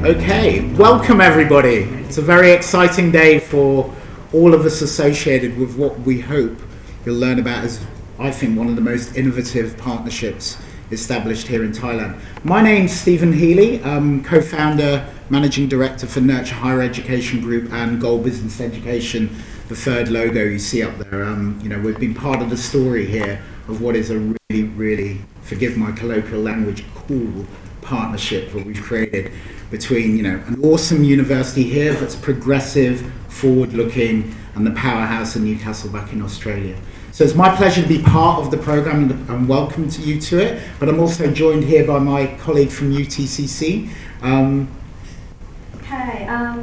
Okay, welcome everybody. It's a very exciting day for all of us associated with what we hope you'll learn about as, I think, one of the most innovative partnerships established here in Thailand. My name's Stephen Healy. I'm co-founder, managing director for Nurture Higher Education Group and Goal Business Education, the third logo you see up there. We've been part of the story here of what is a really, forgive my colloquial language, cool partnership that we've created between, an awesome university here that's progressive, forward-looking, and the powerhouse in Newcastle back in Australia. So it's my pleasure to be part of the program and welcome to you to it. But I'm also joined here by my colleague from UTCC. Hi,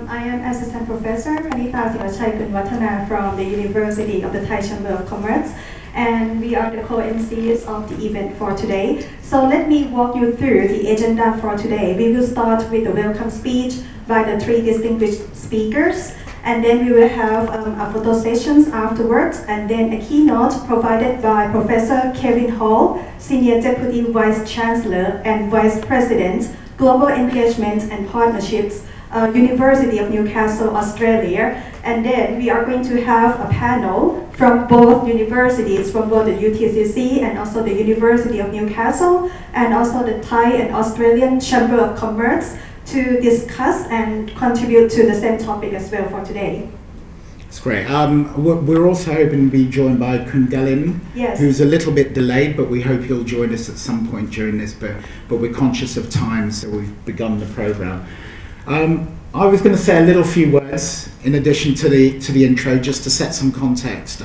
I am Assistant Professor Panita Sivachai from the University of the Thai Chamber of Commerce, and we are the co-MCs of the event for today. So let me walk you through the agenda for today. We will start with the welcome speech by the three distinguished speakers, and then we will have a photo sessions afterwards, and then a keynote provided by Professor Kevin Hall, Senior Deputy Vice Chancellor and Vice President, Global Engagement and Partnerships, University of Newcastle, Australia. And then we are going to have a panel from both universities, from both the UTCC and also the University of Newcastle, and also the Thai and Australian Chamber of Commerce, to discuss and contribute to the same topic as well for today. That's great. We're also hoping to be joined by Kun Galin, yes, who's a little bit delayed, but we hope he'll join us at some point during this, but we're conscious of time, so we've begun the program. I was going to say a little few words in addition to the intro, just to set some context,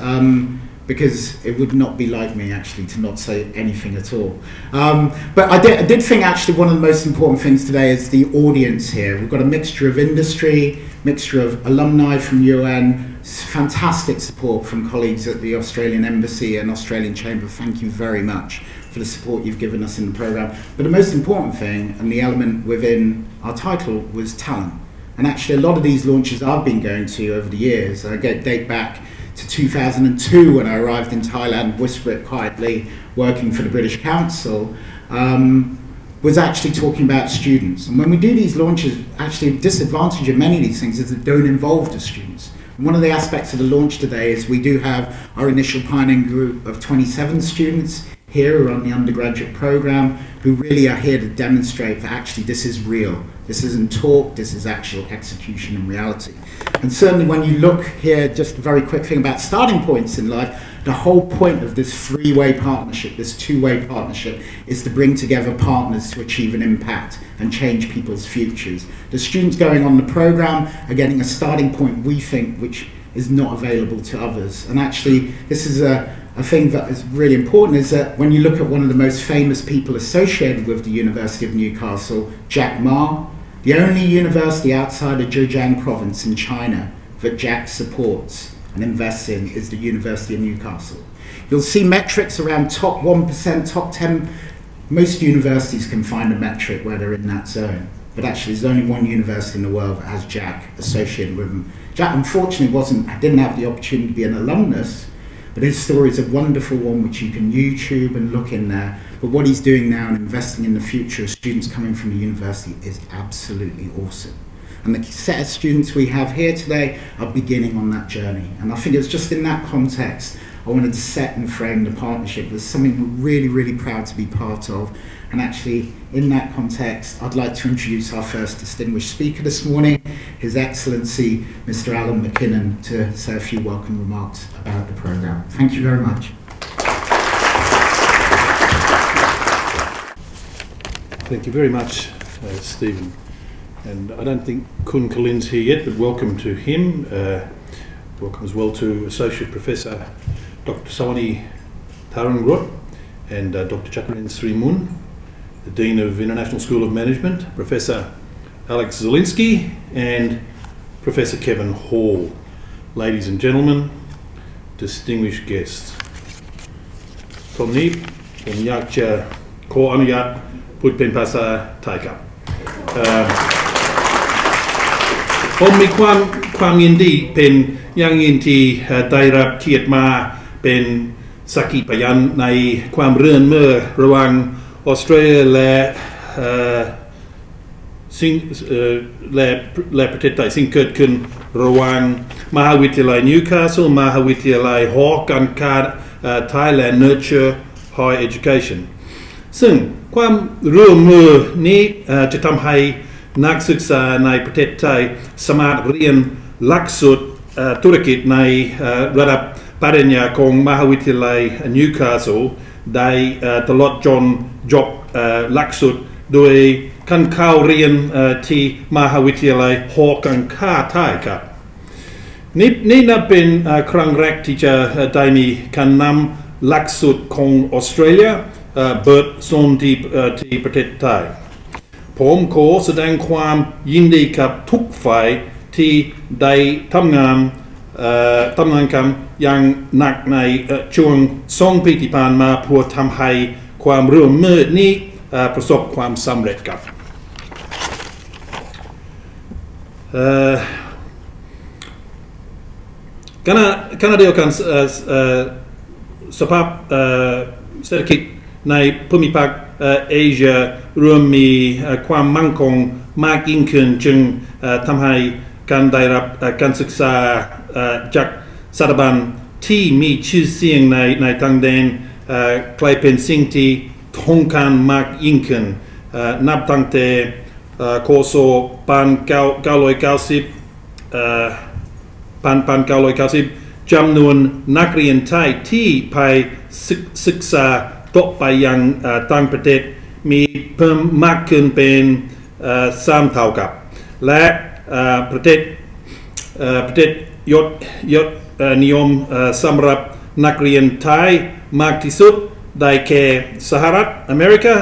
because it would not be like me actually to not say anything at all. But I did think actually one of the most important things today is the audience here. We've got a mixture of industry, mixture of alumni from UN, fantastic support from colleagues at the Australian Embassy and Australian Chamber. Thank you very much for the support you've given us in the program. But the most important thing, and the element within our title, was talent. And actually a lot of these launches I've been going to over the years, I date back to 2002 when I arrived in Thailand, whisper it quietly, working for the British Council, was actually talking about students. And when we do these launches, actually a disadvantage of many of these things is that they don't involve the students. And one of the aspects of the launch today is we do have our initial pioneering group of 27 students here on the undergraduate program who really are here to demonstrate that actually this is real. This isn't talk, this is actual execution and reality. And certainly when you look here, just a very quick thing about starting points in life, the whole point of this three-way partnership, this two-way partnership, is to bring together partners to achieve an impact and change people's futures. The students going on the program are getting a starting point, we think, which is not available to others. And actually, this is a thing that is really important, is that when you look at one of the most famous people associated with the University of Newcastle, Jack Ma, the only university outside of Zhejiang province in China that Jack supports and invests in is the University of Newcastle. You'll see metrics around top 1%, top 10. Most universities can find a metric where they're in that zone. But actually there's only one university in the world that has Jack associated with him. Jack unfortunately didn't have the opportunity to be an alumnus, but his story is a wonderful one which you can YouTube and look in there. But what he's doing now and investing in the future of students coming from the university is absolutely awesome. And the set of students we have here today are beginning on that journey. And I think it's just in that context I wanted to set and frame the partnership as something we're really proud to be part of. And actually, in that context, I'd like to introduce our first distinguished speaker this morning, His Excellency Mr. Alan McKinnon, to say a few welcome remarks about the programme. Thank you very much. Thank you very much, Stephen. And I don't think Kun Kalin's here yet, but welcome to him. Welcome as well to Associate Professor Dr. Sawani Tarangrot and Dr. Chakarin Srimun, the Dean of International School of Management, Professor Alex Zielinski, and Professor Kevin Hall. Ladies and gentlemen, distinguished guests. ตอนนี้ผมอยากจะขออนุญาตพูดเป็นภาษาไทยครับ ผมมีความยินดีเป็นอย่างยิ่งที่ได้รับเกียรติมาเป็นสักขีพยานในความเรื่อนเมื่อระหว่างออสเตรเลียและ สิ่งและประเทศไทยสิ่งเกิดขึ้นระหว่างมหาวิทยาลัยนิวคาสเซิลมหาวิทยาลัยหอการค้าไทยและ Nurture Higher Education ซึ่งความร่วมมือนี้จะทำให้นักศึกษาในประเทศไทยสามารถเรียนหลักสูตรธุรกิจในระดับปริญญาของมหาวิทยาลัยนิวคาสเซิลได้ตลอดจนจบหลักสูตรโดยขั้นเข้าเรียนที่มหาวิทยาลัยหอการค้าไทยครับนี่นับเป็นครั้งแรกที่จะได้มีการนำหลักสูตรของออสเตรเลียเปิดสอนที่ประเทศไทยผมขอแสดงความยินดีกับทุกฝ่ายที่ได้ทำงานกันอย่างหนักในช่วง2 ปีที่ผ่านมาเพื่อทำให้ความร่วมมือนี้ประสบความสำเร็จครับขณะเดียวกันสภาพเศรษฐกิจในภูมิภาคเอเชียรวมมีความมั่นคงมากยิ่งขึ้นจึงทำให้การได้รับการศึกษาจากสถาบันที่มีชื่อเสียงในทางแดนกลายเป็นสิ่งที่ต้องการมากยิ่งขึ้นนับตั้งแต่คศ1990จำนวนนักเรียนไทยที่ไปศึกษาต่อไปยังต่างประเทศมีเพิ่มมากขึ้นเป็น3 เท่ากับและประเทศยศนิยมสำหรับนักเรียนไทยมากที่สุดได้แก่สหรัฐอเมริกา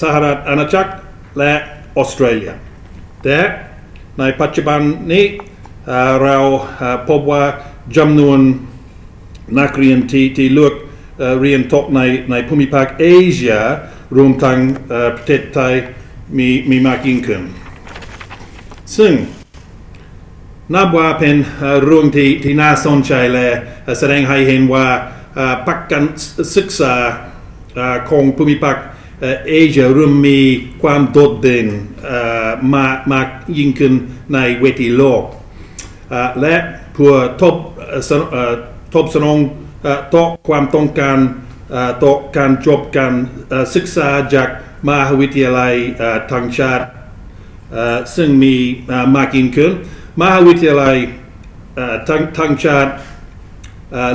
สหรัฐอาณาจักรและออสเตรเลียแต่ในปัจจุบันนี้เราพบว่าจำนวนนักเรียนที่เลือกเรียนต่อในภูมิภาคเอเชียรวมทั้งประเทศไทยมีมากยิ่งขึ้นซึ่งนับว่าเป็นเรื่องที่น่าสนใจและแสดงให้เห็นว่าภาคการศึกษาของภูมิภาคเอเชียเริ่มมีความโดดเด่นมากยิ่งขึ้นในเวทีโลกและเพื่อทบสนองต่อความต้องการต่อการจบการศึกษาจากมหาวิทยาลัยทางชาติซึ่งมีมากยิ่งขึ้นมหาวิทยาลัยทางชาติ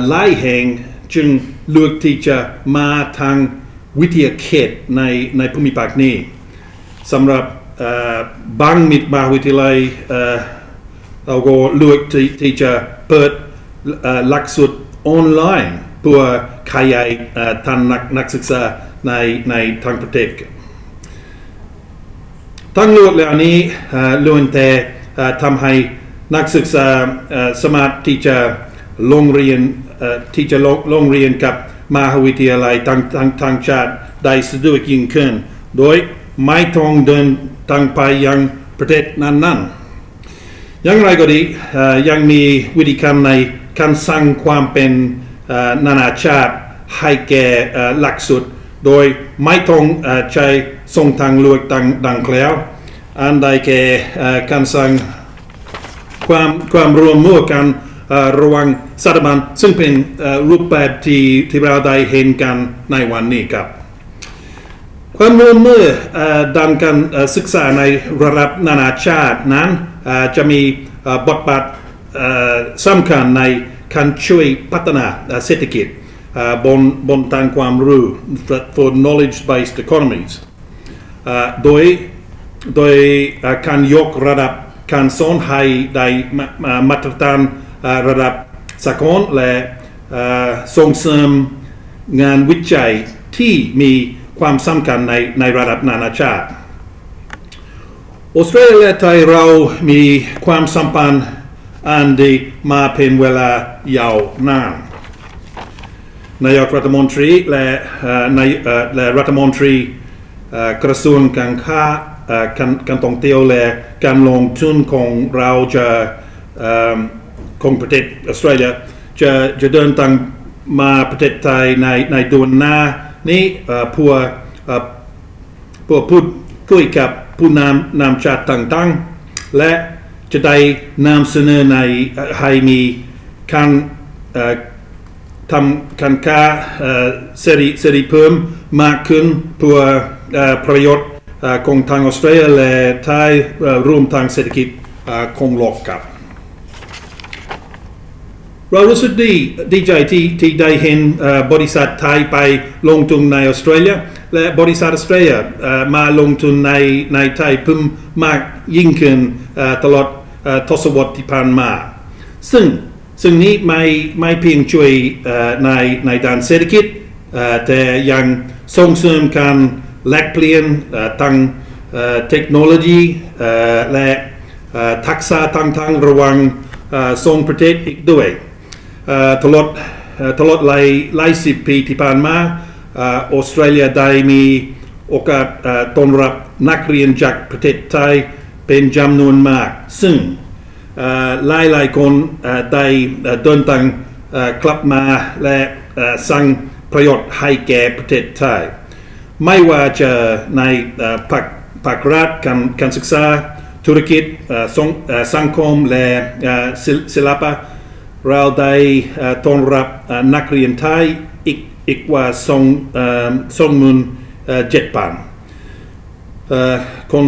หลายแห่งจึงเลือกที่จะมาทางวิทยาเขตในภูมิภาคนี้สำหรับบางมหาวิทยาลัยเราก็เลือกที่จะเปิดหลักสูตรออนไลน์เพื่อขยายทางนักศึกษาในทางประเทศทั้งเลือกเหล่านี้ล้วนแต่ทำให้นักศึกษาสามารถที่จะลงเรียนกับมหาวิทยาลัยทางชาติได้สะดวกยิ่งขึ้นโดยไม่ต้องเดินทางไปยังประเทศนั้นๆอย่างไรก็ดียังมีวิธีการในการสร้างความเป็นนานาชาติให้แก่หลักสูตรโดยไม่ต้องใช้ส่งทางเลือกดังกล่าวอันใดแก่การสร้างความร่วมมือกันระหว่างสถาบันซึ่งเป็นรูปแบบที่เราได้เห็นกันในวันนี้ครับความร่วมมือด้านการศึกษาในระดับนานาชาตินั้นจะมีบทบาทสำคัญในการช่วยพัฒนาเศรษฐกิจบนทางความรู้ for knowledge based economies โดยการยกระดับการสอนให้ได้มาตรฐานระดับสากลและส่งเสริมงานวิจัยที่มีความสำคัญในระดับนานาชาติออสเตรเลียและไทยเรามีความสัมพันธ์อันดีมาเป็นเวลายาวนานนายกรัฐมนตรีและรัฐมนตรีกระทรวงการค้าการท่องเที่ยวและการลงทุนของเราจะของประเทศออสเตรเลียจะเดินทางมาประเทศไทยในเดือนหน้านี้เพื่อพูด คุยกับผู้นำชาติต่างๆและจะได้นำเสนอในให้มีการทำการค้าเสรีเพิ่มมากขึ้นเพื่อประโยชน์ของทางออสเตรเลียและไทยรวมทางเศรษฐกิจของโลกครับเรารู้สึกดีใจที่ได้เห็นบริษัทไทยไปลงทุนในออสเตรเลียและบริษัทออสเตรเลียมาลงทุนในไทยเพิ่มมากยิ่งขึ้นตลอดทศวรรษที่ผ่านมาซึ่งนี้ไม่เพียงช่วยในด้านเศรษฐกิจแต่ยังส่งเสริมการแลกเปลี่ยนทางเทคโนโลยีและทักษะต่างๆระหว่างสองประเทศอีกด้วยตลอดหลายสิบปีที่ผ่านมาออสเตรเลียได้มีโอกาสต้อนรับนักเรียนจากประเทศไทยเป็นจำนวนมากซึ่งหลายคนได้เดินทางกลับมาและสร้างประโยชน์ให้แก่ประเทศไทยไม่ว่าจะในภาครัฐการศึกษาธุรกิจสังคมและศิลปะเราได้ต้อนรับนักเรียนไทยอีกกว่า27,000คน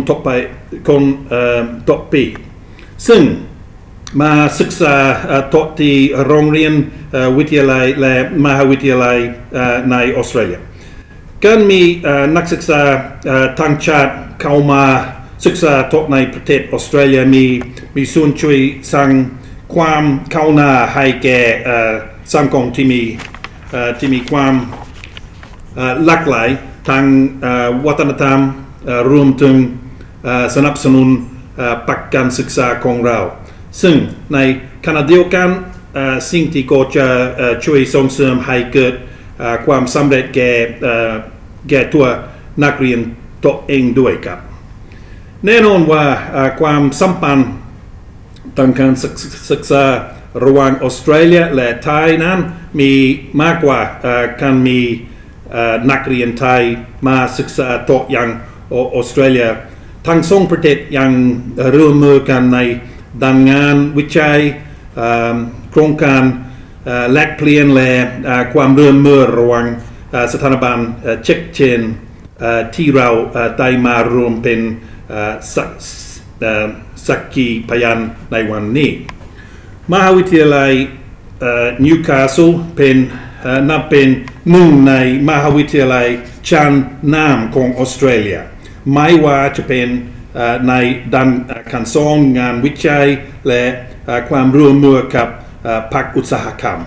ต่อปีซึ่งมาศึกษาต่อที่โรงเรียนวิทยาลัยและมหาวิทยาลัยในออสเตรเลียการมีนักศึกษาต่างชาติเข้ามาศึกษาต่อในประเทศออสเตรเลียมีส่วนช่วยสร้างความก้าวหน้าให้แก่สังคมที่มีความหลากหลายทางวัฒนธรรมรวมถึงสนับสนุนปักการศึกษาของเราซึ่งในขณะเดียวกันสิ่งที่ก็จะช่วยส่งเสริมให้เกิดความสำเร็จแก่ตัวนักเรียนตัวเองด้วยครับแน่นอนว่าความสัมพันธ์ทางการศึกษาระหว่างออสเตรเลียและไทยนั้นมีมากกว่าการมีนักเรียนไทยมาศึกษาต่ออย่างออสเตรเลียทั้งสองประเทศยังร่วมมือกันในด้านงานวิจัยโครงการแลกเปลี่ยนและความร่วมมือระหว่างสถาบันเช็คเชนที่เราได้มารวมเป็นสักขีพยานในวันนี้มหาวิทยาลัยนิวคาสเซิลนับเป็นหนึ่งในมหาวิทยาลัยชั้นนำของออสเตรเลียไม่ว่าจะเป็นในด้านการสอนงานวิจัยและความร่วมมือกับภาคอุตสาหกรรม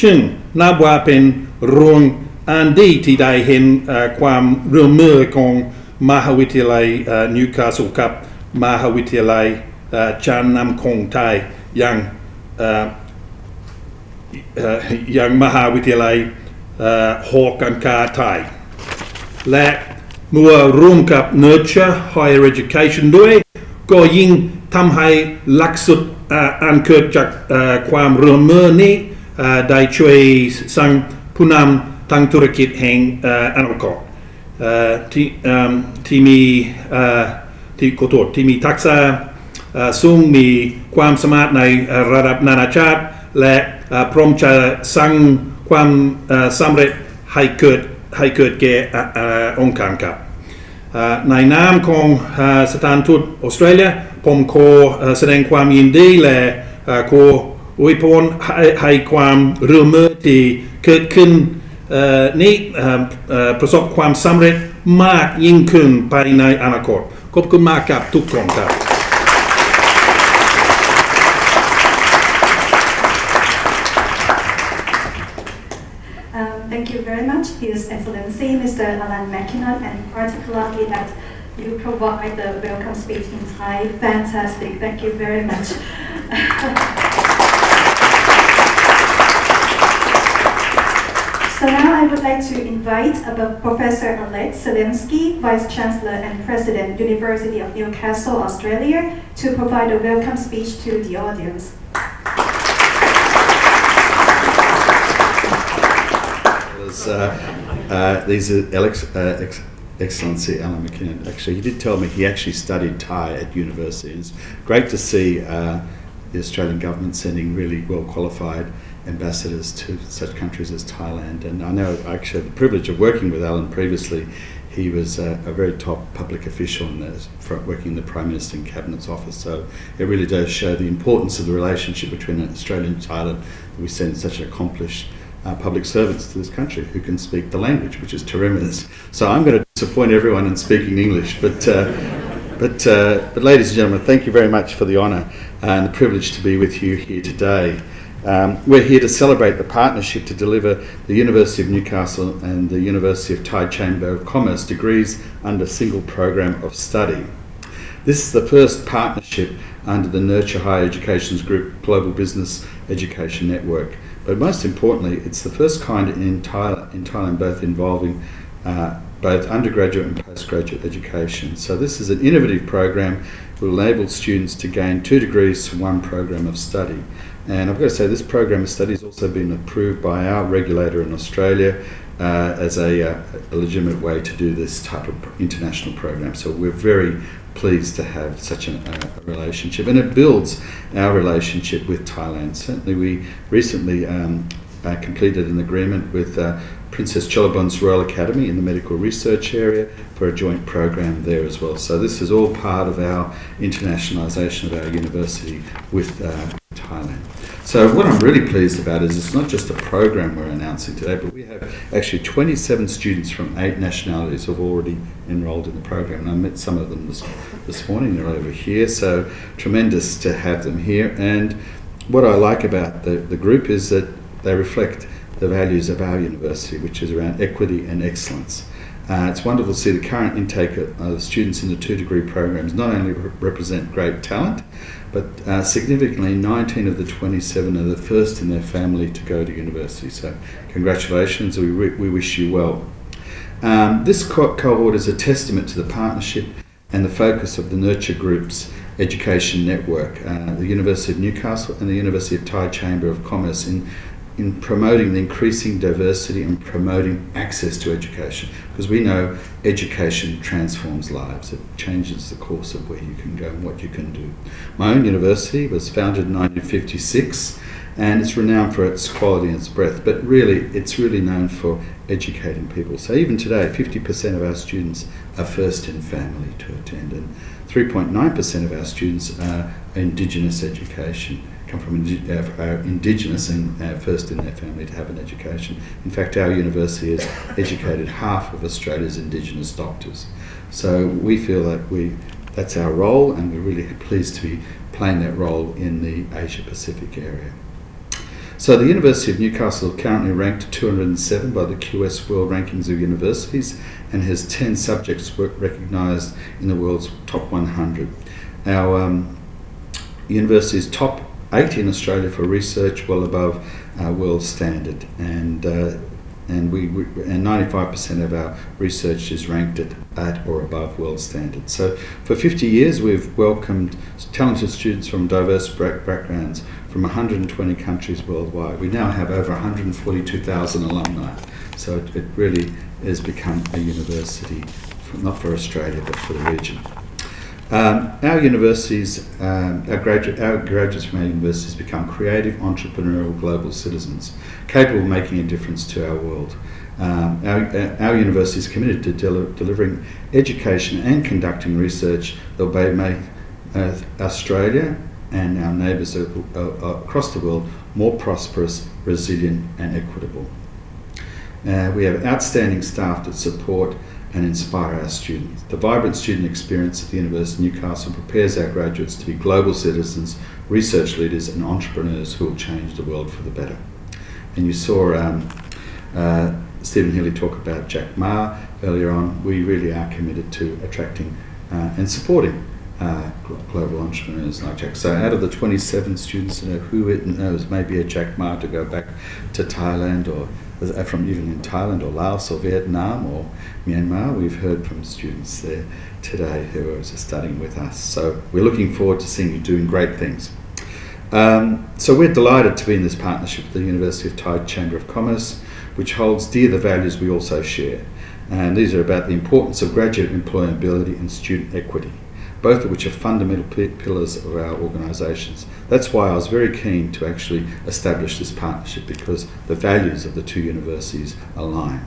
ซึ่งนับว่าเป็นเรื่องอันดีที่ได้เห็นความร่วมมือของมหาวิทยาลัยนิวคาสเซิลกับมหาวิทยาลัยชั้นนำของไทยอย่างมหาวิทยาลัยหอการค้าไทยและเมื่อร่วมกับ Nurture Higher Education ด้วยก็ยิ่งทำให้หลักสูตรอันเกิดจากความร่วมมือนี้ได้ช่วยสร้างผู้นำทางธุรกิจแห่งอนาคตที่มีทักษะสูงมีความสามารถในระดับนานาชาติและพร้อมจะสร้างความสำเร็จให้เกิดแก่องค์การครับในนามของสถานทูตออสเตรเลียผมขอแสดงความยินดีและขออวยพรให้ความร่วมมือที่เกิดขึ้นนี้ประสบความสำเร็จมากยิ่งขึ้นไปในอนาคตขอบคุณมากครับทุกคนครับ Thank you very much, His Excellency, Mr. Alan Mackinnon, and particularly that you provide the welcome speech in Thai. Fantastic. Thank you very much. So now I would like to invite Professor Alex Selensky, Vice Chancellor and President, University of Newcastle, Australia, to provide a welcome speech to the audience. These are Excellency Alan McKinnon. Actually, he did tell me he actually studied Thai at university. It's great to see the Australian government sending really well qualified ambassadors to such countries as Thailand. And I know I actually had the privilege of working with Alan previously. He was a very top public official working in the Prime Minister and Cabinet's office. So it really does show the importance of the relationship between Australia and Thailand. We send such accomplished public servants to this country who can speak the language, which is tremendous. So I'm going to disappoint everyone in speaking English, but ladies and gentlemen, thank you very much for the honour and the privilege to be with you here today. We're here to celebrate the partnership to deliver the University of Newcastle and the University of Thai Chamber of Commerce degrees under a single program of study. This is the first partnership under the Nurture Higher Educations Group Global Business Education Network. But most importantly, it's the first kind in Thailand both involving both undergraduate and postgraduate education. So this is an innovative program that will enable students to gain 2 degrees from one program of study. And I've got to say this program of study has also been approved by our regulator in Australia as a legitimate way to do this type of international program. So we're very pleased to have such a relationship, and it builds our relationship with Thailand. Certainly we recently completed an agreement with Princess Chulabon's Royal Academy in the medical research area for a joint program there as well. So this is all part of our internationalisation of our university with Thailand. So what I'm really pleased about is it's not just a program we're announcing today, but we have actually 27 students from 8 nationalities who have already enrolled in the program. And I met some of them this morning, they're over here, so tremendous to have them here. And what I like about the group is that they reflect the values of our university, which is around equity and excellence. It's wonderful to see the current intake of students in the 2 degree programs not only represent great talent, but significantly 19 of the 27 are the first in their family to go to university. So congratulations, we wish you well. This cohort is a testament to the partnership and the focus of the Nurture Group's education network, the University of Newcastle and the University of Thai Chamber of Commerce in promoting the increasing diversity and promoting access to education, because we know education transforms lives. It changes the course of where you can go and what you can do. My own university was founded in 1956 and it's renowned for its quality and its breadth, but really it's really known for educating people. So even today 50% of our students are first in family to attend, and 3.9% of our students are Indigenous education, come from Indigenous and first in their family to have an education. In fact, our university has educated half of Australia's Indigenous doctors. So we feel that that's our role, and we're really pleased to be playing that role in the Asia Pacific area. So the University of Newcastle is currently ranked 207 by the QS World Rankings of Universities and has 10 subjects recognised in the world's top 100. Our university is top 8 in Australia for research, well above world standard, and 95% of our research is ranked at or above world standard. So for 50 years we've welcomed talented students from diverse backgrounds from 120 countries worldwide. We now have over 142,000 alumni, so it really has become a university, not for Australia but for the region. Our universities, our graduates from our universities become creative, entrepreneurial global citizens, capable of making a difference to our world. Our university is committed to delivering education and conducting research that will make Australia and our neighbours across the world more prosperous, resilient and equitable. We have outstanding staff that support and inspire our students. The vibrant student experience at the University of Newcastle prepares our graduates to be global citizens, research leaders and entrepreneurs who will change the world for the better. And you saw Stephen Healy talk about Jack Ma earlier on. We really are committed to attracting and supporting global entrepreneurs like Jack. So out of the 27 students, who knows, maybe a Jack Ma to go back to Thailand, or from even in Thailand or Laos or Vietnam or Myanmar. We've heard from students there today who are studying with us. So we're looking forward to seeing you doing great things. So we're delighted to be in this partnership with the University of Thai Chamber of Commerce, which holds dear the values we also share. And these are about the importance of graduate employability and student equity, both of which are fundamental pillars of our organisations. That's why I was very keen to actually establish this partnership, because the values of the two universities align.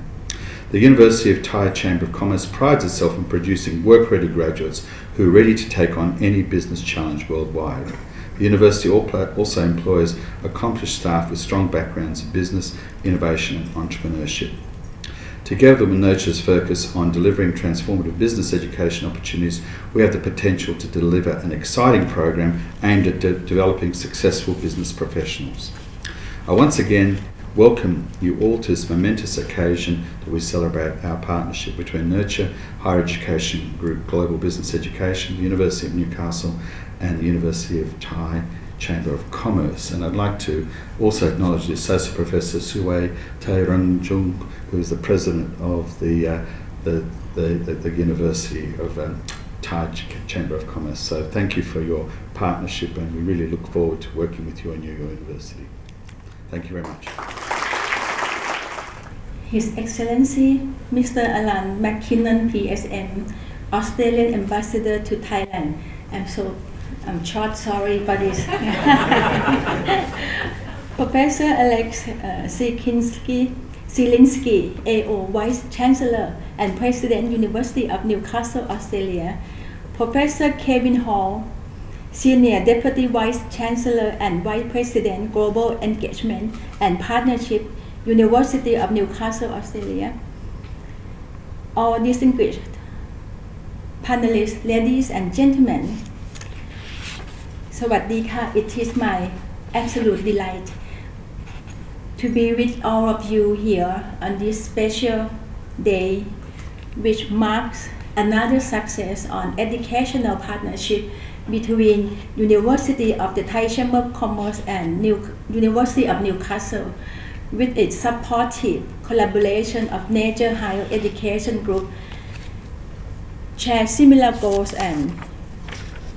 The University of Thai Chamber of Commerce prides itself in producing work-ready graduates who are ready to take on any business challenge worldwide. The university also employs accomplished staff with strong backgrounds in business, innovation and entrepreneurship. Together with Nurture's focus on delivering transformative business education opportunities, we have the potential to deliver an exciting program aimed at developing successful business professionals. I once again welcome you all to this momentous occasion that we celebrate our partnership between Nurture, Higher Education Group Global Business Education, the University of Newcastle and the University of Thai Chamber of Commerce. And I'd like to also acknowledge the Associate Professor Suway Tairungjung, who is the President of the University of Thai Chamber of Commerce. So thank you for your partnership, and we really look forward to working with you and your university. Thank you very much. His Excellency Mr. Alan McKinnon, PSM, Australian Ambassador to Thailand. I'm short, sorry for this. Professor Alex Zielinski, AO, Vice Chancellor and President, University of Newcastle, Australia. Professor Kevin Hall, Senior Deputy Vice Chancellor and Vice President, Global Engagement and Partnership, University of Newcastle, Australia. All distinguished panelists, ladies and gentlemen, Sawadee-ka. It is my absolute delight to be with all of you here on this special day, which marks another success on educational partnership between University of the Thai Chamber of Commerce and University of Newcastle, with its supportive collaboration of Nature Higher Education Group, share similar goals and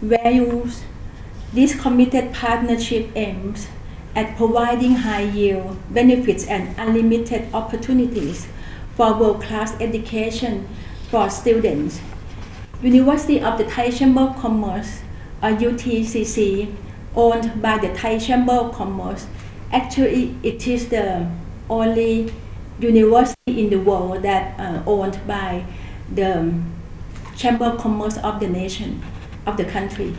values. This committed partnership aims at providing high yield benefits and unlimited opportunities for world-class education for students. University of the Thai Chamber of Commerce, or UTCC, owned by the Thai Chamber of Commerce. Actually, it is the only university in the world that owned by the Chamber of Commerce of the nation, of the country.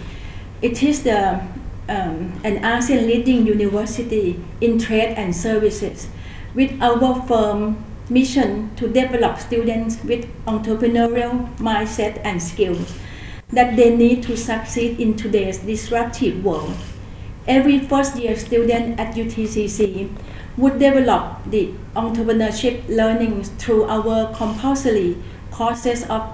It is an ASEAN leading university in trade and services, with our firm mission to develop students with entrepreneurial mindset and skills that they need to succeed in today's disruptive world. Every first-year student at UTCC would develop the entrepreneurship learning through our compulsory courses of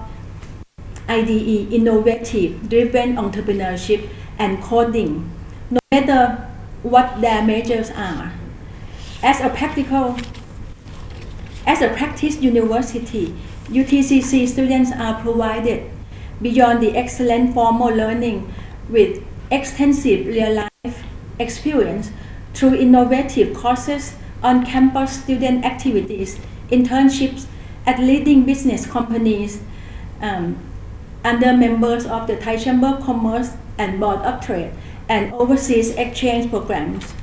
IDE, Innovative Driven Entrepreneurship and Coding, no matter what their majors are. As a practice university, UTCC students are provided beyond the excellent formal learning with extensive real-life experience through innovative courses, on-campus student activities, internships at leading business companies, under members of the Thai Chamber of Commerce and Board of Trade, and overseas exchange programs.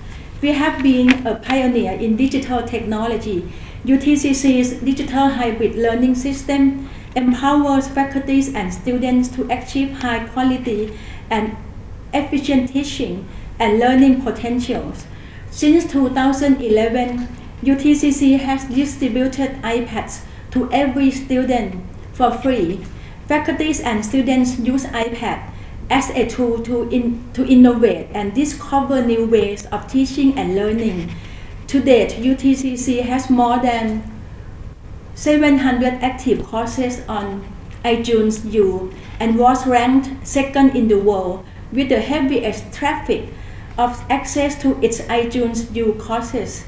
We have been a pioneer in digital technology. UTCC's digital hybrid learning system empowers faculties and students to achieve high quality and efficient teaching and learning potentials. Since 2011, UTCC has distributed iPads to every student for free. Faculties and students use iPad as a tool to innovate and discover new ways of teaching and learning. To date, UTCC has more than 700 active courses on iTunes U and was ranked second in the world with the heaviest traffic of access to its iTunes U courses.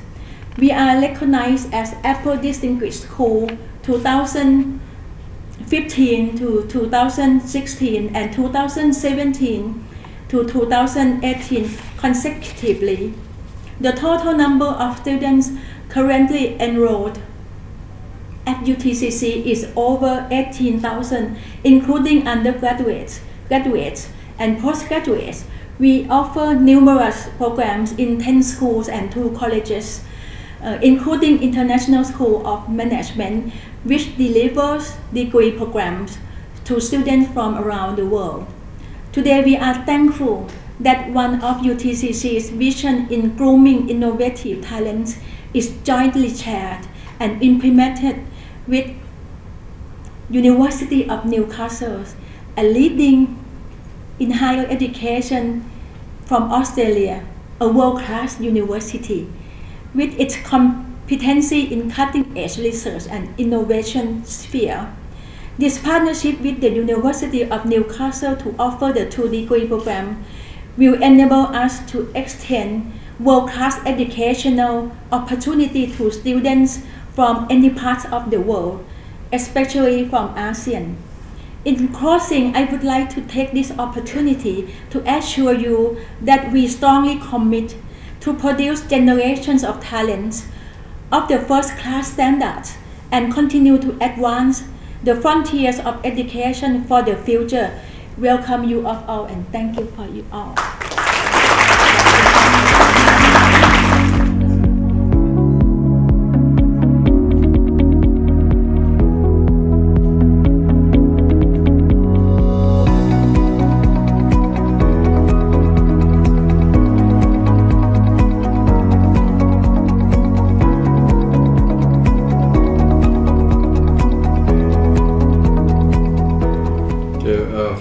We are recognized as Apple Distinguished School 2015 to 2016 and 2017 to 2018 consecutively. The total number of students currently enrolled at UTCC is over 18,000, including undergraduates, graduates, and postgraduates. We offer numerous programs in 10 schools and 2 colleges, including International School of Management, which delivers degree programs to students from around the world. Today, we are thankful that one of UTCC's vision in grooming innovative talents is jointly shared and implemented with University of Newcastle, a leading in higher education from Australia, a world-class university. With its competency in cutting-edge research and innovation sphere, this partnership with the University of Newcastle to offer the 2-degree program will enable us to extend world-class educational opportunity to students from any part of the world, especially from ASEAN. In closing, I would like to take this opportunity to assure you that we strongly commit to produce generations of talents of the first-class standards and continue to advance the frontiers of education for the future. Welcome you of all and thank you for you all.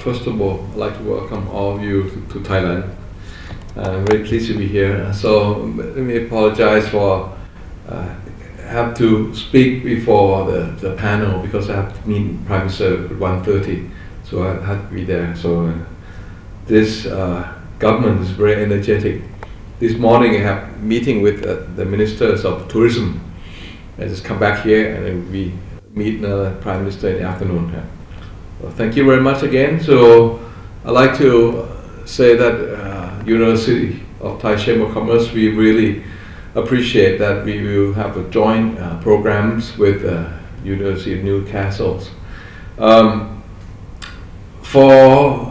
First of all, I'd like to welcome all of you to Thailand. I'm very pleased to be here. So let me apologize for have to speak before the panel because I have to meet Prime Minister at 1:30, so I had to be there. So this government is very energetic. This morning I have meeting with the ministers of tourism. I just come back here and then we meet the Prime Minister in the afternoon. Well, thank you very much again. So I'd like to say that University of Thai Chamber of Commerce, we really appreciate that we will have a joint programs with University of Newcastle.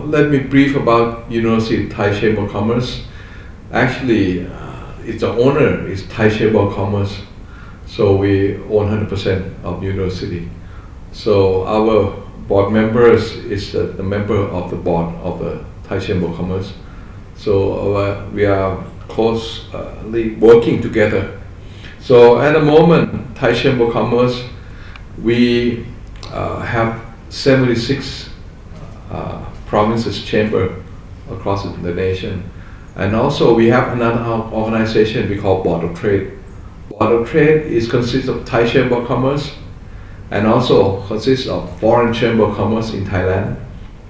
Let me brief about University of Thai Chamber of Commerce. Actually, it's the owner is Thai Chamber of Commerce, so we own 100% of university. So our board members is the member of the board of the Thai Chamber of Commerce. So we are closely working together. So at the moment, Thai Chamber of Commerce, we have 76 provinces chamber across the nation. And also we have another organization we call Board of Trade. Board of Trade consists of Thai Chamber of Commerce and also consists of Foreign Chamber of Commerce in Thailand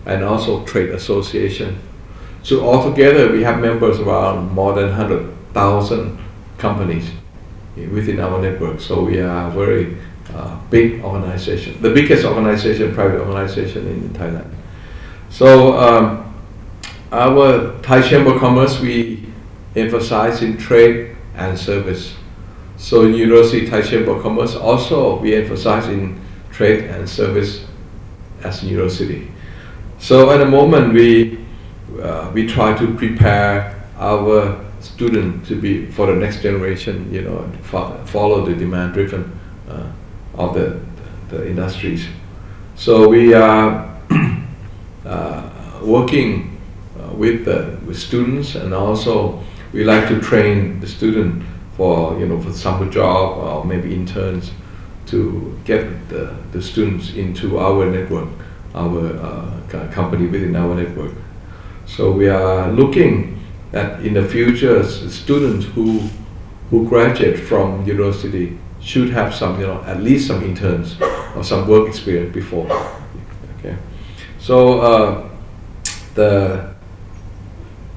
and also Trade Association. So altogether we have members around more than 100,000 companies within our network. So we are a very big organization, the biggest organization, private organization in Thailand. So our Thai Chamber of Commerce, we emphasize in trade and service. So in University Thai Chamber of Commerce also we emphasize in trade and service as a university. So at the moment we try to prepare our students to be for the next generation, follow the demand driven of the industries. So we are working with students, and also we like to train the student for summer job or maybe interns to get the students into our network, our company within our network. So we are looking at in the future students who graduate from university should have some at least some interns or some work experience before. Okay, so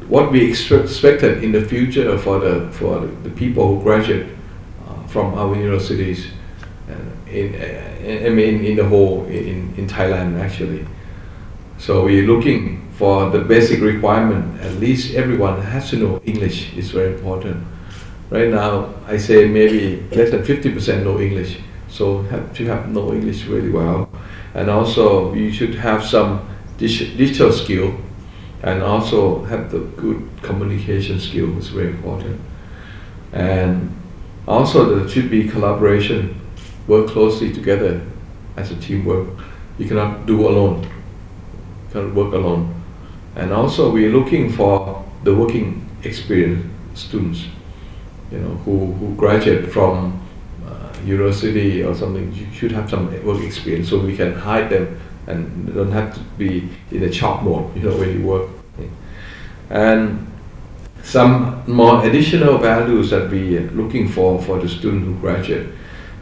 what we expected in the future for the people who graduate from our universities in the whole in Thailand actually. So we're looking for the basic requirement. At least everyone has to know English is very important. Right now I say maybe less than 50% know English. So you have to know English really well, and also you should have some digital skill, and also have the good communication skill is very important. And also there should be collaboration, work closely together as a teamwork. You cannot do alone, you cannot work alone. And also we're looking for the working experience students, who graduate from university or something. You should have some work experience so we can hire them and don't have to be in a job mode, when you work. And some more additional values that we are looking for the student who graduate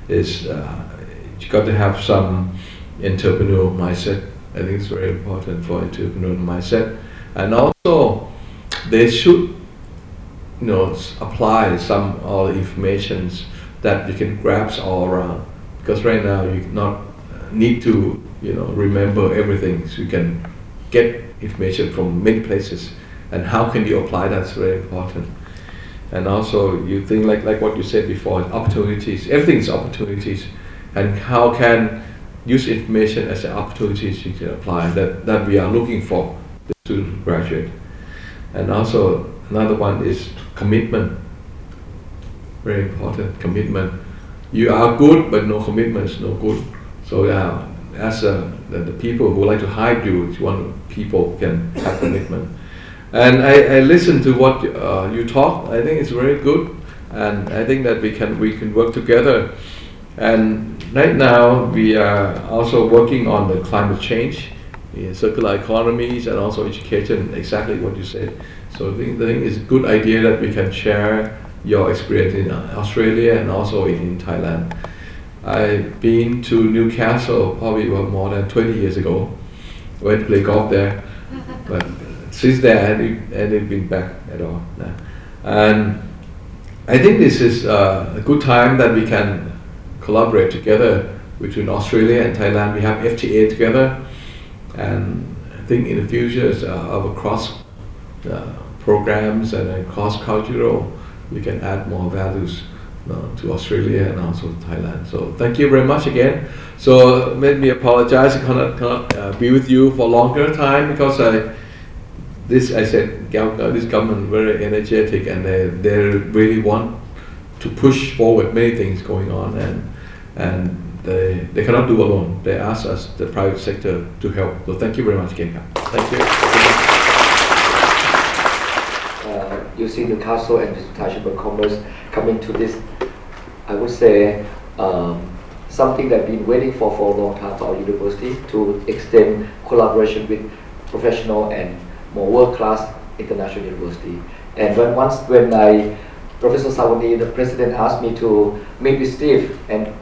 is you got to have some entrepreneurial mindset. I think it's very important for entrepreneurial mindset. And also they should apply some all the informations that you can grasp all around, because right now you not need to remember everything, so you can get information from many places, and how can you apply that's very important. And also you think like what you said before, opportunities, everything is opportunities, and how can use information as an opportunities you can apply, that we are looking for the student who graduate. And also another one is commitment. Very important, commitment. You are good, but no commitment is no good. So as the people who like to hire you, one people can have commitment. And I listen to what you talk. I think it's very good, and I think that we can work together. And right now we are also working on the climate change, circular economies, and also education. Exactly what you said. So I think it's a good idea that we can share your experience in Australia and also in Thailand. I've been to Newcastle probably more than 20 years ago. Went to play golf there, but since then I haven't been back at all. And I think this is a good time that we can collaborate together between Australia and Thailand. We have FTA together, and I think in the future our cross programs and cross-cultural, we can add more values to Australia and also to Thailand. So thank you very much again. So let me apologize, I cannot be with you for longer time, because this government very energetic, and they really want to push forward many things going on, and they cannot do alone. They ask us, the private sector, to help. So thank you very much again. Thank you. UC Newcastle and Thai Chamber of Commerce coming to this, I would say, something that we've been waiting for a long time for our university, to extend collaboration with professional and more world-class international university. And when Professor Sawani, the president, asked me to meet with Steve and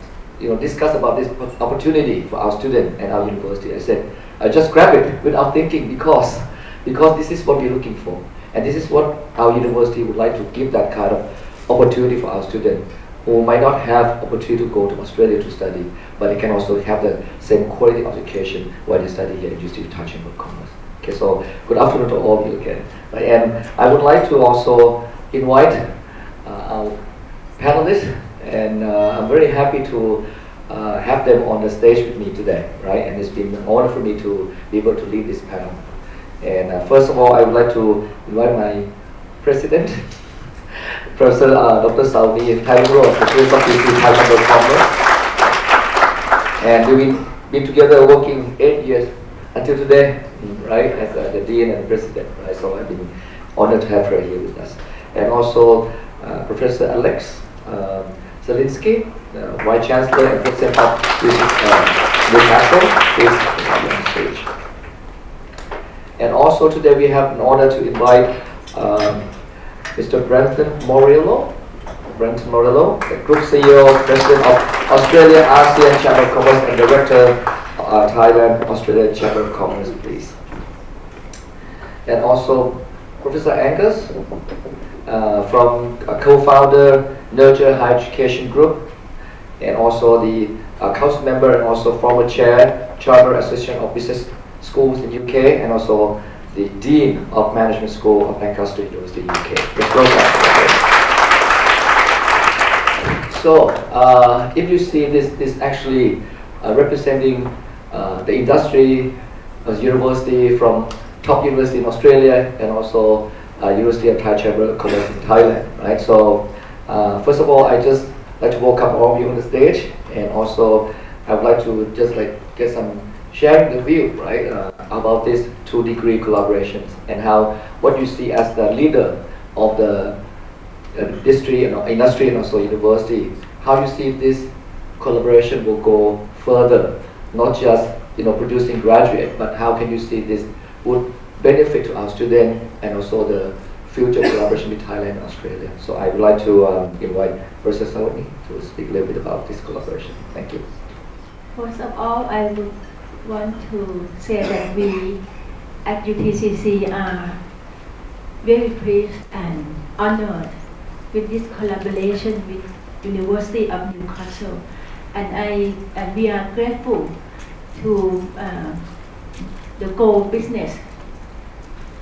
discuss about this opportunity for our student and our university, I said, I just grab it without thinking, because this is what we're looking for. And this is what our university would like to give, that kind of opportunity for our students who might not have opportunity to go to Australia to study, but they can also have the same quality of education while they study here at University of Newcastle Chamber of Commerce. Okay, so good afternoon to all of you again. And I would like to also invite our panelists, and I'm very happy to have them on the stage with me today, right? And it's been an honor for me to be able to lead this panel. And first of all, I would like to invite my president, Professor Dr. Sauni Thairuro, the President of the Thai Chamber of Commerce. And we've been together working 8 years until today, right, as the Dean and President, right? So I've been honored to have her here with us. And also Professor Alex Zelinsky, Vice Chancellor and President of Newcastle, is on stage. And also today we have an honor to invite Mr. Brenton Morillo, the Group CEO, President of Australia ASEAN Chamber of Commerce, and Director Thailand Australia Chamber of Commerce, please. And also Professor Angus, from co-founder Nurture Higher Education Group, and also the council member and also former chair, Charter Association of Business Schools in UK, and also the Dean of Management School of Lancaster University, UK. Let's welcome. So if you see this actually representing the industry as university from top university in Australia and also University of Thai Chamber of Commerce in Thailand, right? So first of all, I just like to welcome all of you on the stage, and also I would like to just like get some sharing the view, right, about this 2-degree collaborations and how what you see as the leader of the industry and also university, how you see this collaboration will go further, not just producing graduate, but how can you see this would benefit to our students and also the future collaboration with Thailand and Australia. So I would like to invite Professor Sawani to speak a little bit about this collaboration. Thank you. First of all, I would want to say that we at UTCC are very pleased and honored with this collaboration with University of Newcastle, and we are grateful to the Go Business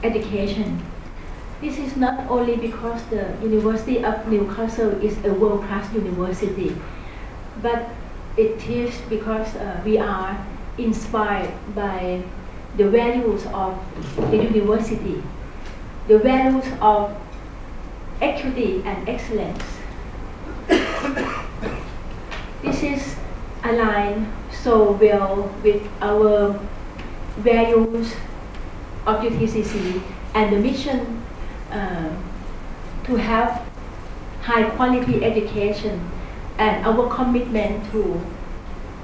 Education. This is not only because the University of Newcastle is a world-class university, but it is because we are inspired by the values of the university, the values of equity and excellence. This is aligned so well with our values of UTCC and the mission to have high quality education and our commitment to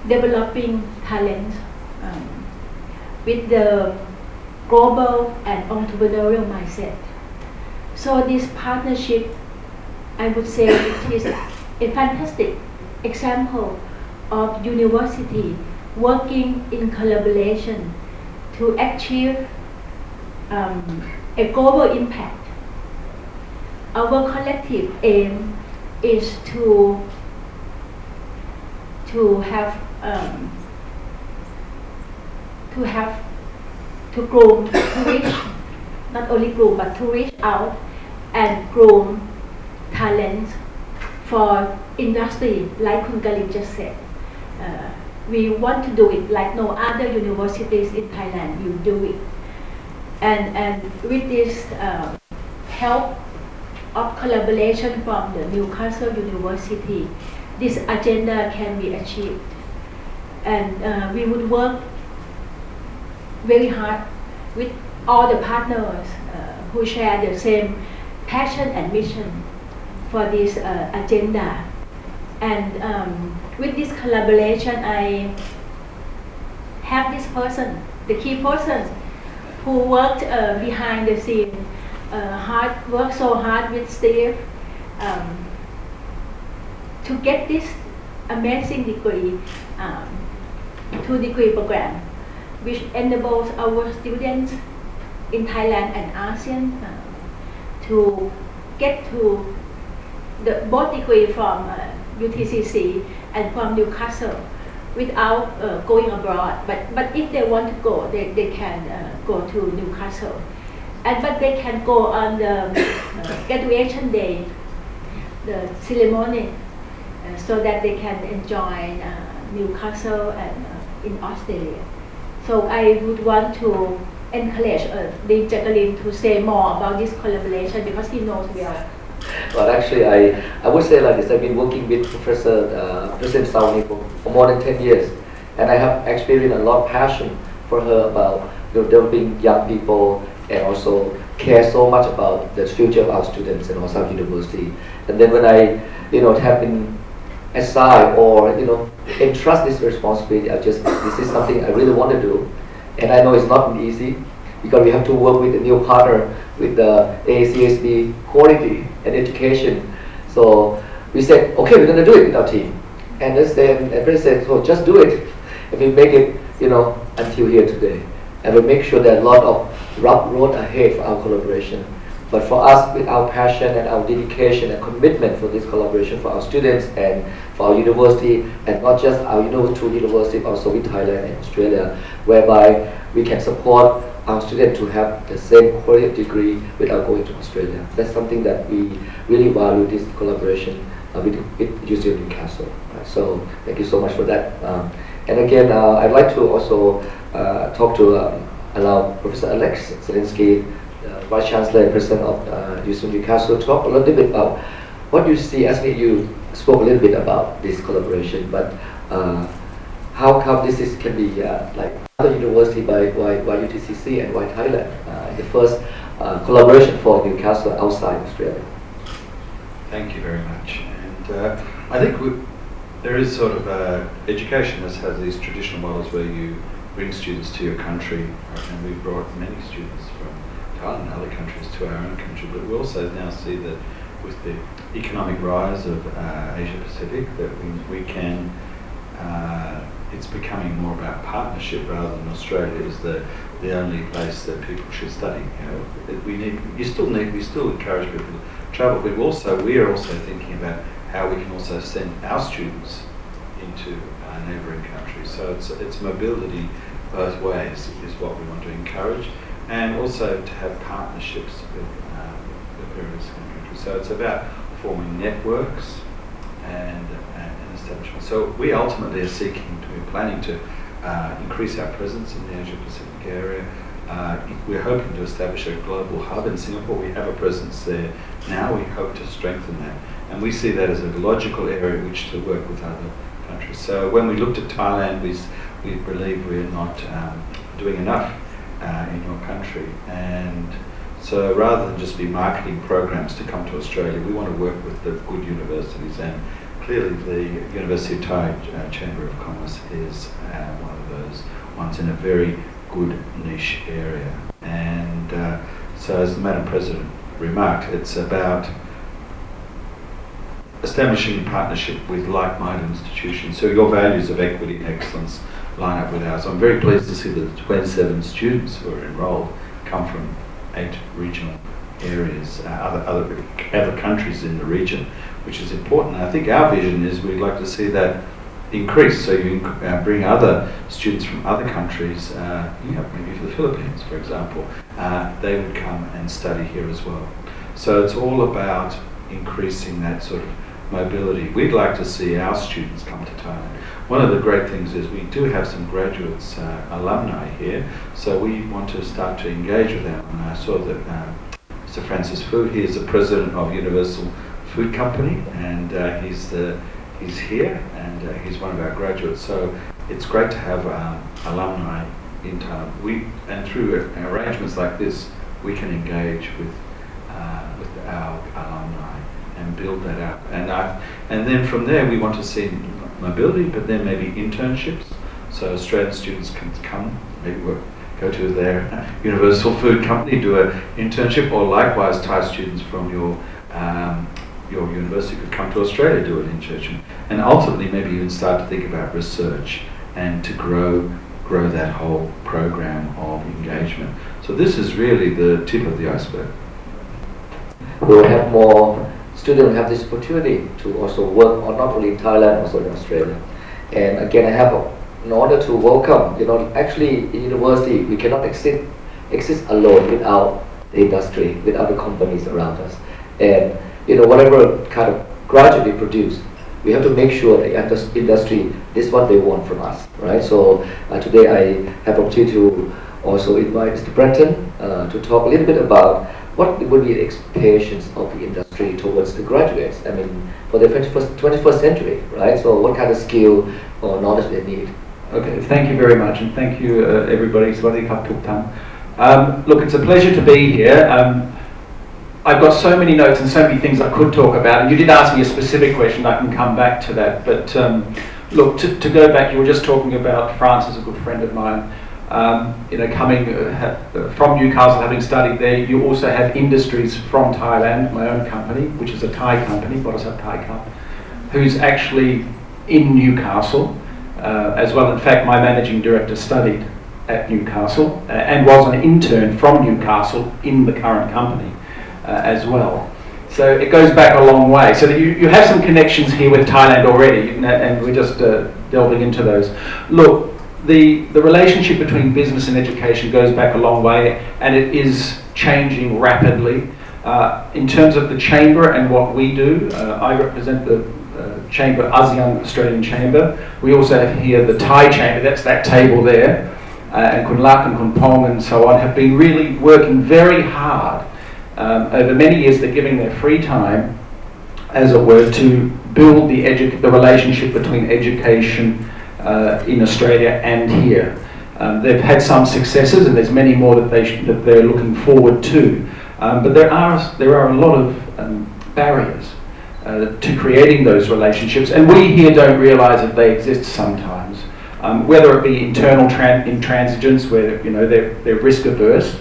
developing talent with the global and entrepreneurial mindset. So this partnership, I would say, it is a fantastic example of university working in collaboration to achieve a global impact. Our collective aim is to groom, to reach, not only groom, but to reach out and groom talent for industry, like Kun Kalin just said. We want to do it like no other universities in Thailand will do it. And with this help of collaboration from the Newcastle University, this agenda can be achieved. And we would work very hard with all the partners who share the same passion and mission for this agenda. And with this collaboration, I have this person, the key person, who worked behind the scene, worked so hard with Steve to get this amazing degree, 2-degree program, which enables our students in Thailand and ASEAN to get to both degree from UTCC and from Newcastle without going abroad. But if they want to go, they can go to Newcastle. But they can go on the graduation day, the ceremony, so that they can enjoy Newcastle and in Australia. So I would want to encourage Dean Jacqueline to say more about this collaboration because he knows well. Well, actually, I would say like this. I've been working with President Sauni for more than 10 years, and I have experienced a lot of passion for her about developing young people and also care so much about the future of our students and also our university. And then when I, have been assigned or entrust this responsibility, this is something I really want to do, and I know it's not easy because we have to work with a new partner with the AACSB quality and education. So we said, okay, we're going to do it with our team. And everybody said, so just do it. And we make it, until here today. And we make sure that a lot of rough road ahead for our collaboration. But for us, with our passion and our dedication and commitment for this collaboration for our students and for our university, and not just our two universities, also with Thailand and Australia, whereby we can support our students to have the same quality degree without going to Australia. That's something that we really value this collaboration with University of Newcastle. So thank you so much for that. And again, I'd like to also allow Professor Alex Zelinsky, Vice Chancellor and President of University of Newcastle, to talk a little bit about what you see. As you spoke a little bit about this collaboration, but how come this can be like other university by UTCC and why Thailand, the first collaboration for Newcastle outside Australia? Thank you very much. And I think there is sort of education has these traditional models where you bring students to your country, and we've brought many students from Thailand and other countries to our own country, but we also now see that with the economic rise of Asia Pacific that we can it's becoming more about partnership rather than Australia is the only place that people should study. You know, we still encourage people to travel, but we are also thinking about how we can also send our students into neighbouring countries. So it's mobility both ways is what we want to encourage, and also to have partnerships with various countries. So it's about forming networks and establishment. So we ultimately are planning to increase our presence in the Asia Pacific area. We're hoping to establish a global hub in Singapore. We have a presence there now. We hope to strengthen that. And we see that as a logical area in which to work with other countries. So when we looked at Thailand, we believe we're not doing enough in your country. And so rather than just be marketing programs to come to Australia, we want to work with the good universities. And clearly the University of Thai Chamber of Commerce is one of those ones in a very good niche area. And so as the Madam President remarked, it's about establishing a partnership with like-minded institutions. So your values of equity and excellence line up with ours. I'm very pleased to see that the 27 students who are enrolled come from 8 regional areas, other countries in the region, which is important. I think our vision is we'd like to see that increase. So you bring other students from other countries, maybe for the Philippines, for example, they would come and study here as well. So it's all about increasing that sort of mobility. We'd like to see our students come to Thailand. One of the great things is we do have some graduates, alumni here, so we want to start to engage with them. And I saw that Mr. Francis Fu, he is the president of Universal Food Company, and he's here, and he's one of our graduates. So it's great to have alumni in Thailand. And through arrangements like this, we can engage with our alumni and build that out. And then from there, we want to see mobility, but then maybe internships. So Australian students can come, maybe go to their Universal Food Company, do an internship, or likewise Thai students from your university could come to Australia, do an internship, and ultimately maybe even start to think about research and to grow that whole program of engagement. So this is really the tip of the iceberg. We will have more students have this opportunity to also work on not only in Thailand, also in Australia. And again, I have in order to welcome, actually in university, we cannot exist alone without the industry, without the companies around us. And whatever kind of graduate we produce, we have to make sure the industry, this is what they want from us, right? So today I have the opportunity to also invite Mr. Brenton to talk a little bit about what would be the expectations of the industry towards the graduates, I mean, for the 21st century, right? So what kind of skill or knowledge they need. Okay, thank you very much, and thank you everybody. Look, it's a pleasure to be here. I've got so many notes and so many things I could talk about, and you did ask me a specific question. I can come back to that, but look, to go back, you were just talking about France as a good friend of mine. Coming from Newcastle, having studied there, you also have industries from Thailand, my own company, which is a Thai company, Bodhisattva Thai Company, who's actually in Newcastle as well. In fact, my managing director studied at Newcastle and was an intern from Newcastle in the current company as well. So it goes back a long way. So that you have some connections here with Thailand already, and we're just delving into those. Look, the relationship between business and education goes back a long way, and it is changing rapidly. In terms of the chamber and what we do, I represent the chamber, ASEAN Australian Chamber. We also have here the Thai chamber, that's that table there, and Kun Lak and Kun Pong and so on have been really working very hard over many years. They're giving their free time, as it were, to build the relationship between education in Australia and here. They've had some successes, and there's many more that they're looking forward to. But there are a lot of barriers to creating those relationships, and we here don't realise that they exist sometimes. Whether it be internal intransigence, where they're risk averse,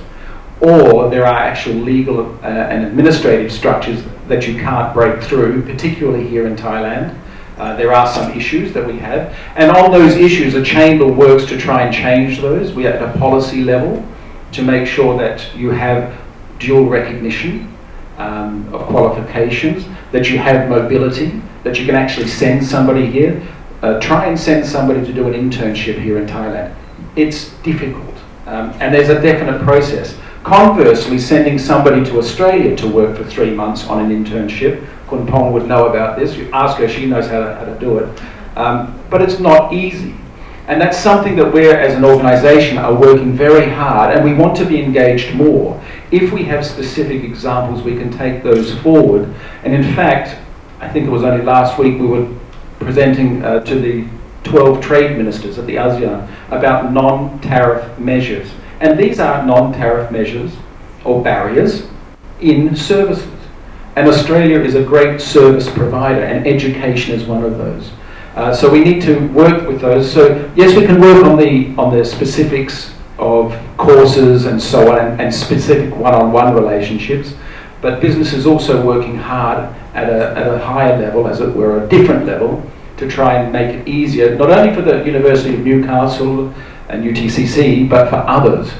or there are actual legal and administrative structures that you can't break through, particularly here in Thailand. There are some issues that we have, and on those issues, a chamber works to try and change those. We are at a policy level to make sure that you have dual recognition of qualifications, that you have mobility, that you can actually send somebody here. Try and send somebody to do an internship here in Thailand. It's difficult, and there's a definite process. Conversely, sending somebody to Australia to work for 3 months on an internship, Kun Pong would know about this. You ask her, she knows how to do it. But it's not easy. And that's something that we as an organisation are working very hard, and we want to be engaged more. If we have specific examples, we can take those forward. And in fact, I think it was only last week we were presenting to the 12 trade ministers at the ASEAN about non-tariff measures. And these are non-tariff measures or barriers in services. And Australia is a great service provider, and education is one of those. So we need to work with those. So yes, we can work on the specifics of courses and so on, and specific one-on-one relationships. But business is also working hard at a higher level, as it were, a different level, to try and make it easier, not only for the University of Newcastle and UTCC, but for others.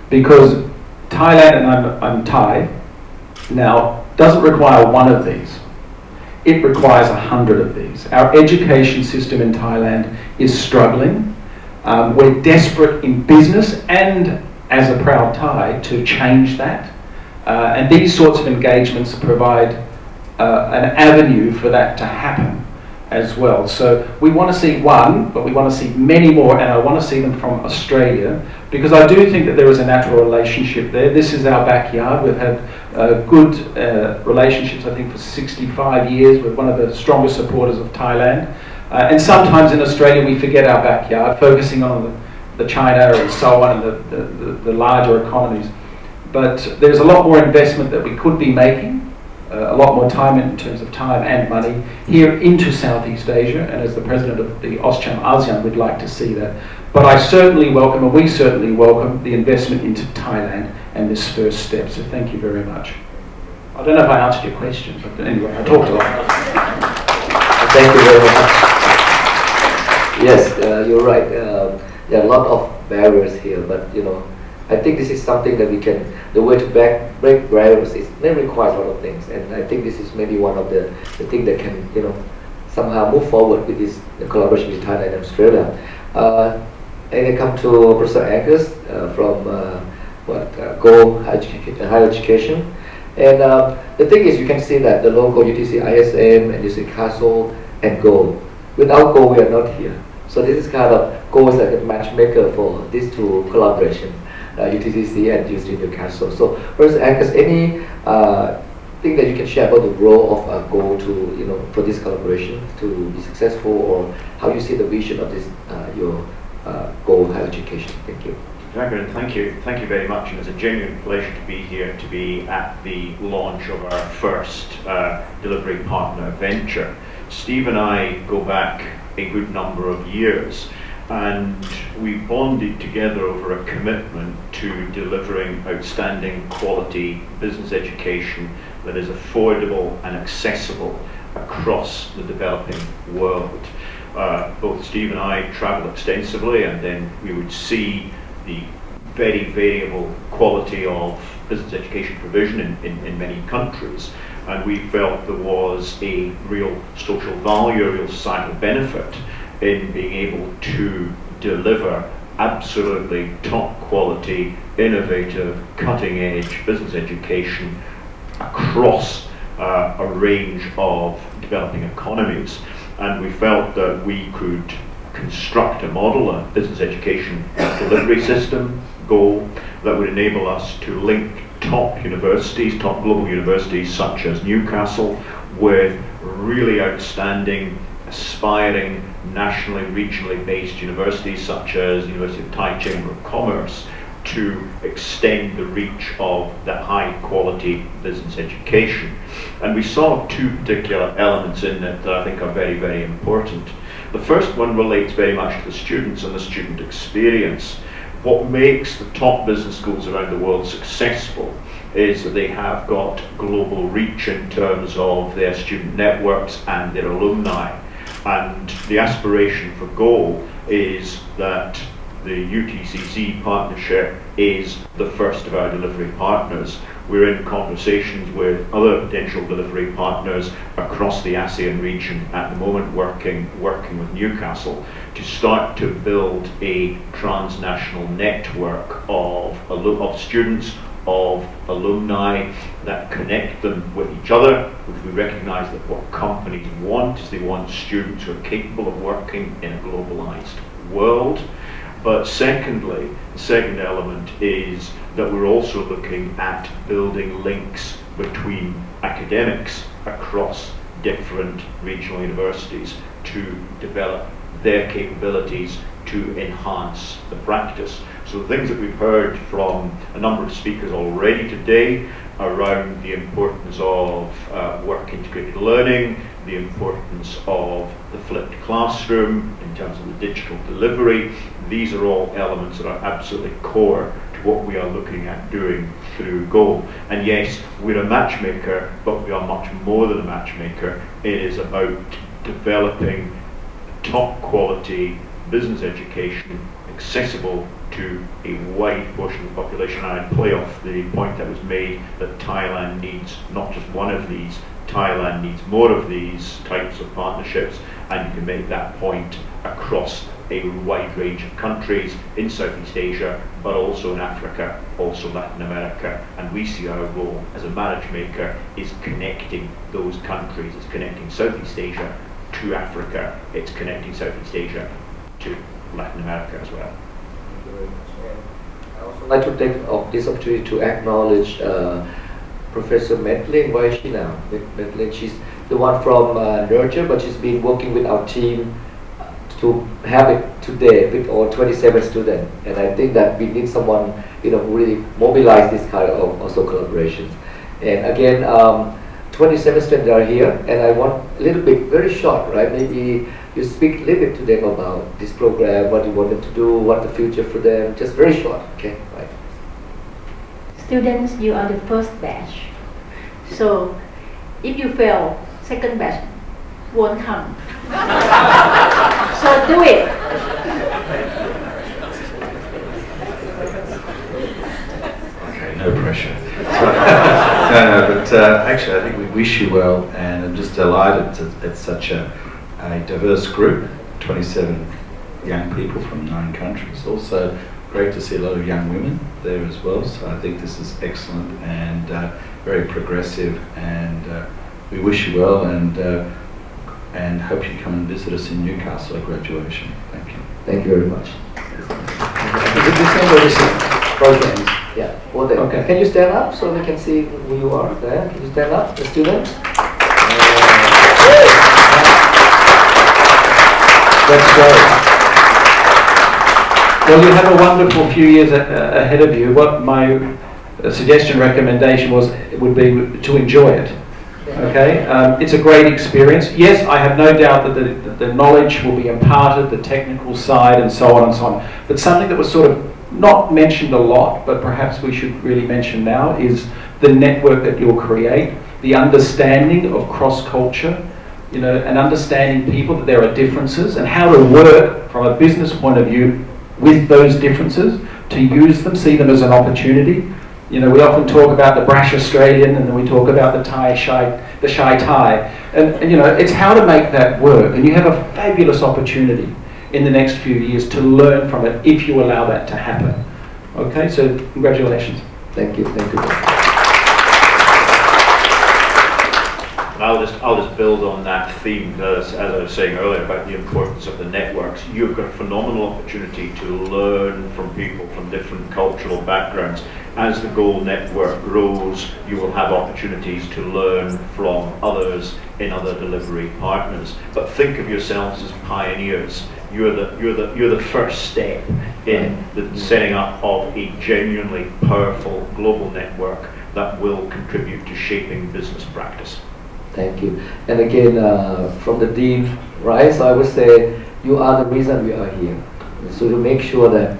Because Thailand, and I'm Thai, now doesn't require one of these. It requires 100 of these. Our education system in Thailand is struggling. We're desperate in business and as a proud Thai to change that. And these sorts of engagements provide an avenue for that to happen as well. So we want to see one, but we want to see many more, and I want to see them from Australia, because I do think that there is a natural relationship there. This is our backyard. We've had good relationships, I think, for 65 years. We're one of the strongest supporters of Thailand. And sometimes in Australia we forget our backyard, focusing on the China and so on, and the larger economies. But there's a lot more investment that we could be making, a lot more time in terms of time and money here into Southeast Asia, and as the president of the Auscham ASEAN, we'd like to see that. But I certainly welcome, and we certainly welcome, the investment into Thailand and this first step. So thank you very much. I don't know if I answered your question, but anyway, I talked a lot. Thank you very much. Yes, you're right. There are a lot of barriers here, but I think this is something that we can, the way to break barriers is, it requires a lot of things, and I think this is maybe one of the things that can, somehow move forward with this collaboration with Thailand and Australia. And I come to Professor Angus from Go Higher Education, and the thing is, you can see that the local UTC ISM and UTC Newcastle and Go. Without Go, we are not here. So this is kind of Go is like a matchmaker for these two collaboration. UTCC and University of Newcastle. So, Professor Angus, any thing that you can share about the role of Go to, for this collaboration to be successful, or how you see the vision of this your Go Higher Education? Thank you. Dragon, thank you very much, and it's a genuine pleasure to be here, to be at the launch of our first delivery partner venture. Steve and I go back a good number of years, and we bonded together over a commitment to delivering outstanding quality business education that is affordable and accessible across the developing world. Both Steve and I travelled extensively, and then we would see the very variable quality of business education provision in many countries, and we felt there was a real social value, a real societal benefit in being able to deliver absolutely top quality, innovative, cutting edge business education across a range of developing economies. And we felt that we could construct a model, a business education delivery system goal that would enable us to link top universities, top global universities such as Newcastle, with really outstanding, aspiring, nationally, regionally based universities such as the University of Thai Chamber of Commerce, to extend the reach of that high quality business education. And we saw two particular elements in it that I think are very, very important. The first one relates very much to the students and the student experience. What makes the top business schools around the world successful is that they have got global reach in terms of their student networks and their alumni. And the aspiration for Go is that the UTCC partnership is the first of our delivery partners. We're in conversations with other potential delivery partners across the ASEAN region at the moment, working with Newcastle to start to build a transnational network of students, of alumni that connect them with each other, because we recognise that what companies want is they want students who are capable of working in a globalised world. But secondly, the second element is that we're also looking at building links between academics across different regional universities to develop their capabilities to enhance the practice. So the things that we've heard from a number of speakers already today around the importance of work integrated learning, the importance of the flipped classroom in terms of the digital delivery, these are all elements that are absolutely core to what we are looking at doing through Go. And yes, we're a matchmaker, but we are much more than a matchmaker. It is about developing top quality business education accessible to a wide portion of the population. And I'd play off the point that was made that Thailand needs not just one of these, Thailand needs more of these types of partnerships, and you can make that point across a wide range of countries in Southeast Asia, but also in Africa, also Latin America. And we see our role as a matchmaker is connecting those countries. It's connecting Southeast Asia to Africa. It's connecting Southeast Asia to Latin America as well. Thank you very much. I also like to take this opportunity to acknowledge Professor Medlin. Where is she now? Medlin, she's the one from Nurture, but she's been working with our team to have it today with all 27 students. And I think that we need someone, who really mobilize this kind of also collaborations. And again, 27 students are here, and I want a little bit, very short, right? Maybe you speak a little bit to them about this program, what you want them to do, what the future for them, just very short, okay? Right. Students, you are the first batch. So if you fail, second batch won't come. So do it. Okay, no pressure. But actually I think we wish you well, and I'm just delighted it's such a diverse group, 27 young people from 9 countries. Also great to see a lot of young women there as well, so I think this is excellent and very progressive, and we wish you well, and hope you come and visit us in Newcastle at graduation. Thank you. Thank you very much. Programs. Yeah, over there. Okay. Can you stand up so we can see who you are there? Can you stand up, the students? That's great. Well, you have a wonderful few years ahead of you. What my suggestion, recommendation would be to enjoy it. Okay, it's a great experience. Yes, I have no doubt that the knowledge will be imparted, the technical side, and so on and so on. But something that was sort of not mentioned a lot, but perhaps we should really mention now, is the network that you'll create, the understanding of cross-culture, and understanding people, that there are differences, and how to work from a business point of view with those differences, to use them, see them as an opportunity. We often talk about the brash Australian, and then we talk about the shy Thai, and it's how to make that work. And you have a fabulous opportunity in the next few years to learn from it if you allow that to happen. Okay, so congratulations. Thank you. Thank you. And I'll just build on that theme, as I was saying earlier about the importance of the networks. You've got a phenomenal opportunity to learn from people from different cultural backgrounds. As the Goal network grows, you will have opportunities to learn from others in other delivery partners. But think of yourselves as pioneers. You're the first step in the setting up of a genuinely powerful global network that will contribute to shaping business practice. Thank you. And again, from the Dean, right? So I would say you are the reason we are here. So to make sure that,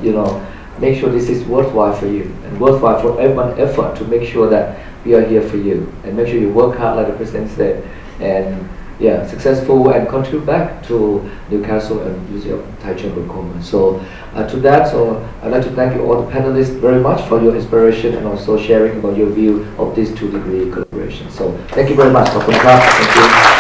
make sure this is worthwhile for you and worthwhile for everyone's effort to make sure that we are here for you and make sure you work hard like the President said and successful and contribute back to Newcastle and University of Thai Chamber of Commerce. So to that, I'd like to thank you all the panelists very much for your inspiration and also sharing about your view of this 2-degree collaboration. So thank you very much. Thank you.